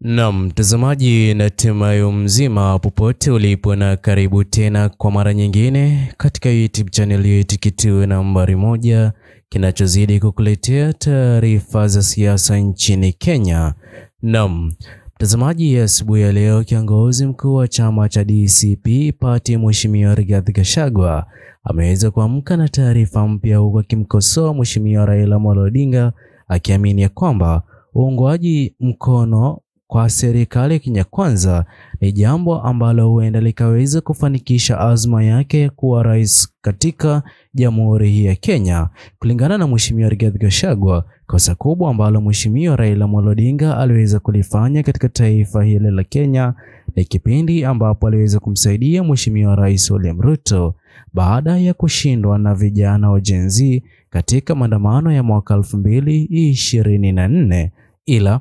Naam, mtazamaji na timayo mzima popote ulipo, na karibu tena kwa mara nyingine katika YouTube channel yetu, kituo nambari 1 kinachozidi kukuletea taarifa za siasa nchini Kenya. Naam, mtazamaji, asubuhi ya leo kiongozi mkuu wa chama cha DCP Party Mheshimiwa Rigathi Gachagua ameweza kuamka na taarifa mpya, huku akimkosoa Mheshimiwa Raila Amolo Odinga, akiamini kwamba uungwaji mkono kwa serikali ya Kenya Kwanza ni jambo ambalo huenda likaweza kufanikisha azma yake kuwa rais katika jamhuri hii ya Kenya. Kulingana na Mheshimiwa Rigathi Gachagua, kosa kubwa ambalo Mheshimiwa Raila Amolo Odinga aliweza kulifanya katika taifa hili la Kenya ni kipindi ambapo aliweza kumsaidia Mheshimiwa Rais William Ruto baada ya kushindwa na vijana wa Gen Z katika maandamano ya mwaka 2024. Ila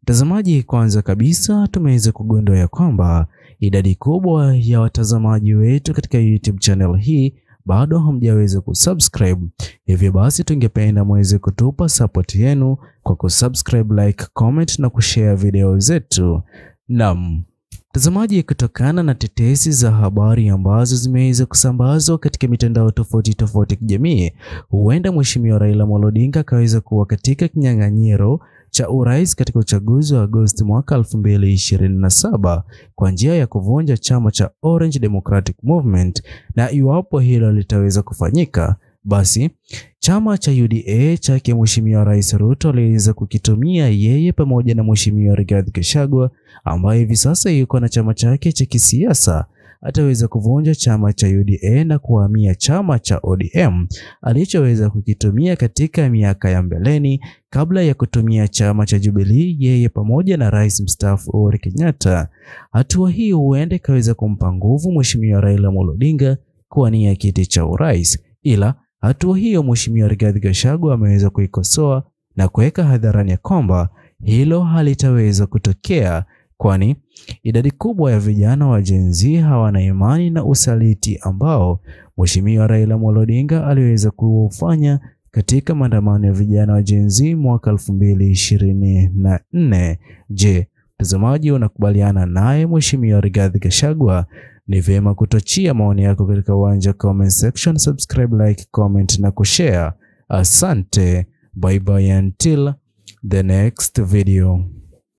mtazamaji, kwanza kabisa tumeweza kugundua ya kwamba idadi kubwa ya watazamaji wetu katika YouTube channel hii bado hamjaweza kusubscribe. Hivyo basi tungependa muweze kutupa support yenu kwa kusubscribe, like, comment na kushare video zetu. Naam, mtazamaji, kutokana na tetesi za habari ambazo zimeweza kusambazwa katika mitandao tofauti ya kijamii, huenda Mheshimiwa Raila Amolo Odinga akaweza kuwa katika kinyang'anyiro cha urais katika uchaguzi wa Agosti mwaka 2027 kwa njia ya kuvunja chama cha Orange Democratic Movement, na iwapo hilo litaweza kufanyika, basi chama cha UDA chake Mheshimiwa Rais Ruto aliweza kukitumia yeye pamoja na Mheshimiwa Rigathi Gachagua ambaye hivi sasa yuko na chama chake cha kisiasa, ataweza kuvunja chama cha UDA na kuhamia chama cha ODM alichoweza kukitumia katika miaka ya mbeleni kabla ya kutumia chama cha Jubilee yeye pamoja na Rais mstaafu Uhuru Kenyatta. Hatua hii huenda ikaweza kumpa nguvu Mheshimiwa Raila Amolo Odinga kuwania kiti cha urais, ila hatua hiyo Mheshimiwa Rigathi Gachagua ameweza kuikosoa na kuweka hadharani kwamba hilo halitaweza kutokea, kwani idadi kubwa ya vijana wa Gen Z hawana imani na usaliti ambao Mheshimiwa Raila Amolo Odinga aliweza kufanya katika maandamano ya vijana wa Gen Z mwaka 2024. Je, mtazamaji, unakubaliana naye Mheshimiwa Rigathi Gachagua? Ni vyema kutochia maoni yako katika uwanja comment section, subscribe, like, comment na kushare. Asante, bye bye until the next video.